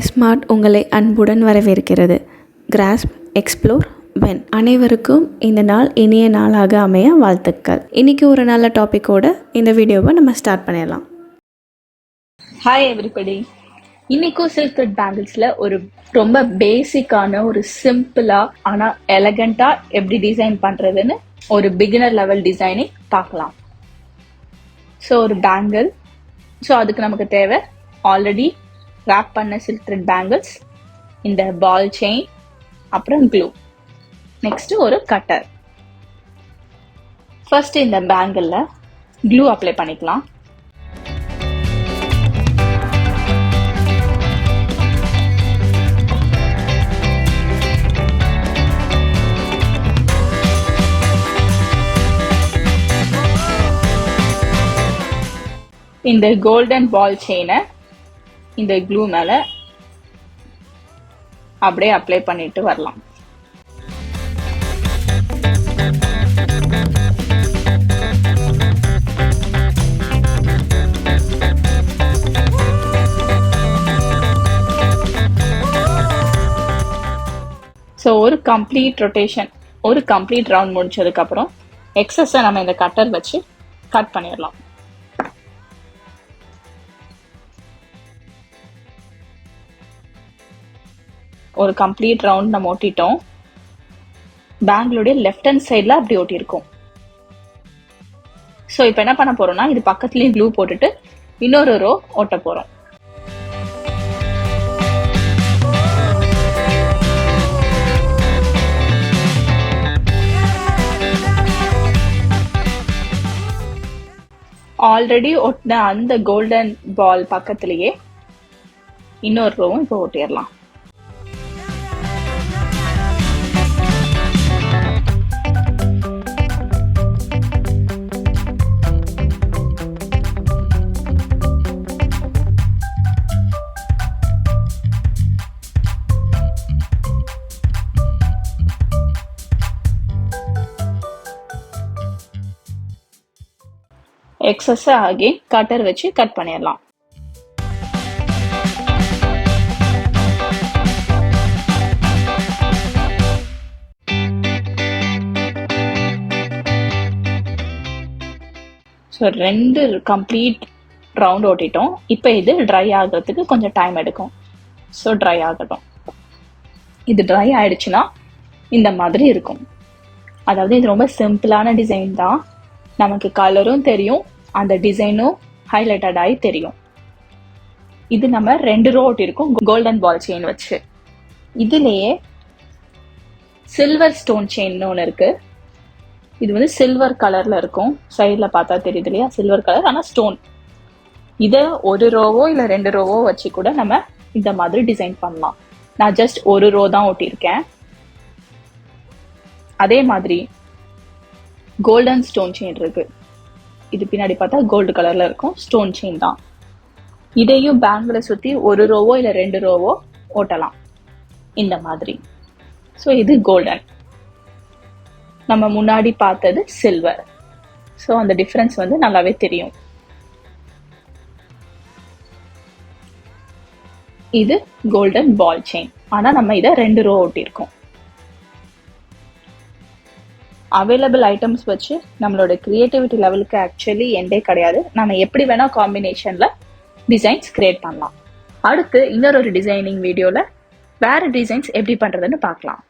Smart உங்களை அன்புடன் வரவேற்கிறது. Grass, explore, when. அனைவருக்கும் இந்த நாள் இனிய நாளாக அமைய வாழ்த்துக்கள். இன்றைக்கி ஒரு நல்ல டாப்பிக்கோட இந்த வீடியோவை நம்ம ஸ்டார்ட் பண்ணிடலாம். Hi everybody. இன்னைக்கும் சில்க் த்ரெட் பேங்கிள்ஸில் ஒரு ரொம்ப பேசிக்கான ஒரு சிம்பிளாக ஆனால் எலகண்ட்டாக எப்படி டிசைன் பண்ணுறதுன்னு ஒரு பிகினர் லெவல் டிசைனிங் பார்க்கலாம். ஸோ ஒரு பேங்கிள். ஸோ அதுக்கு நமக்கு தேவை ஆல்ரெடி ரேப் பண்ண சில்க் த்ரெட் பேங்கிள்ஸ், இந்த பால் செயின், அப்புறம் க்ளூ, நெக்ஸ்ட்டு ஒரு கட்டர். ஃபர்ஸ்ட் இந்த பேங்கிளில் க்ளூ அப்ளை பண்ணிக்கலாம். இந்த கோல்டன் பால் செயினை இந்த க்ளூ மேலே அப்படியே அப்ளை பண்ணிட்டு வரலாம். ஸோ ஒரு கம்ப்ளீட் ரொட்டேஷன், ஒரு கம்ப்ளீட் ரவுண்ட் முடிச்சதுக்கப்புறம் எக்ஸஸை நம்ம இந்த கட்டர் வச்சு கட் பண்ணிடலாம். ஒரு கம்ப்ளீட் ரவுண்ட் நம்ம ஒட்டிட்டோம். பேங்கிளுடைய லெஃப்ட் ஹேண்ட் சைடில் அப்படி ஒட்டியிருக்கோம். ஸோ இப்போ என்ன பண்ண போறோம்னா, இது பக்கத்துலேயும் க்ளூ போட்டுட்டு இன்னொரு ரோ ஒட்ட போறோம். ஆல்ரெடி ஒட்டின அந்த கோல்டன் பால் பக்கத்துலேயே இன்னொரு ரோவும் இப்போ ஒட்டிடலாம். எக்ஸஸ் அகைன் கட்டர் வச்சு கட் பண்ணிடலாம். ஸோ 2 கம்ப்ளீட் ரவுண்ட் ஓட்டிட்டோம். இப்போ இது ட்ரை ஆகிறதுக்கு கொஞ்சம் டைம் எடுக்கும். ஸோ ட்ரை ஆகட்டும். இது ட்ரை ஆயிடுச்சுன்னா இந்த மாதிரி இருக்கும். அதாவது இது ரொம்ப சிம்பிளான டிசைன் தான். நமக்கு கலரும் தெரியும், அந்த டிசைனும் ஹைலைட்டட் ஆகி தெரியும். இது நம்ம 2 ரோ ஒட்டியிருக்கோம் கோல்டன் பால் செயின் வச்சு. இதுலேயே சில்வர் ஸ்டோன் செயின் ஒன்று இருக்கு. இது வந்து சில்வர் கலர்ல இருக்கும். சைடில் பார்த்தா தெரியுது இல்லையா, சில்வர் கலர், ஆனால் ஸ்டோன். இதை ஒரு ரோவோ இல்லை 2 ரோவோ வச்சு கூட நம்ம இந்த மாதிரி டிசைன் பண்ணலாம். நான் ஜஸ்ட் ஒரு ரோ தான் ஒட்டியிருக்கேன். அதே மாதிரி கோல்டன் ஸ்டோன் செயின் இருக்கு. இது பின்னாடி பார்த்தா கோல்டு கலர்ல இருக்கும், ஸ்டோன் செயின் தான். இதையும் பேங்கிளை சுற்றி ஒரு ரோவோ இல்லை 2 ரோவோ ஓட்டலாம் இந்த மாதிரி. ஸோ இது கோல்டன், நம்ம முன்னாடி பார்த்தது சில்வர். ஸோ அந்த டிஃப்ரென்ஸ் வந்து நல்லாவே தெரியும். இது கோல்டன் பால் செயின், ஆனால் நம்ம இதை 2 ரோ ஓட்டியிருக்கோம். அவைலபிள் ஐட்டம்ஸ் வச்சு நம்மளோட கிரியேட்டிவிட்டி லெவலுக்கு ஆக்சுவலி எண்டே கிடையாது. நம்ம எப்படி வேணா காம்பினேஷன்ல டிசைன்ஸ் கிரியேட் பண்ணலாம். அடுத்து இன்னொரு டிசைனிங் வீடியோல வேற டிசைன்ஸ் எப்படி பண்றதுன்னு பார்க்கலாம்.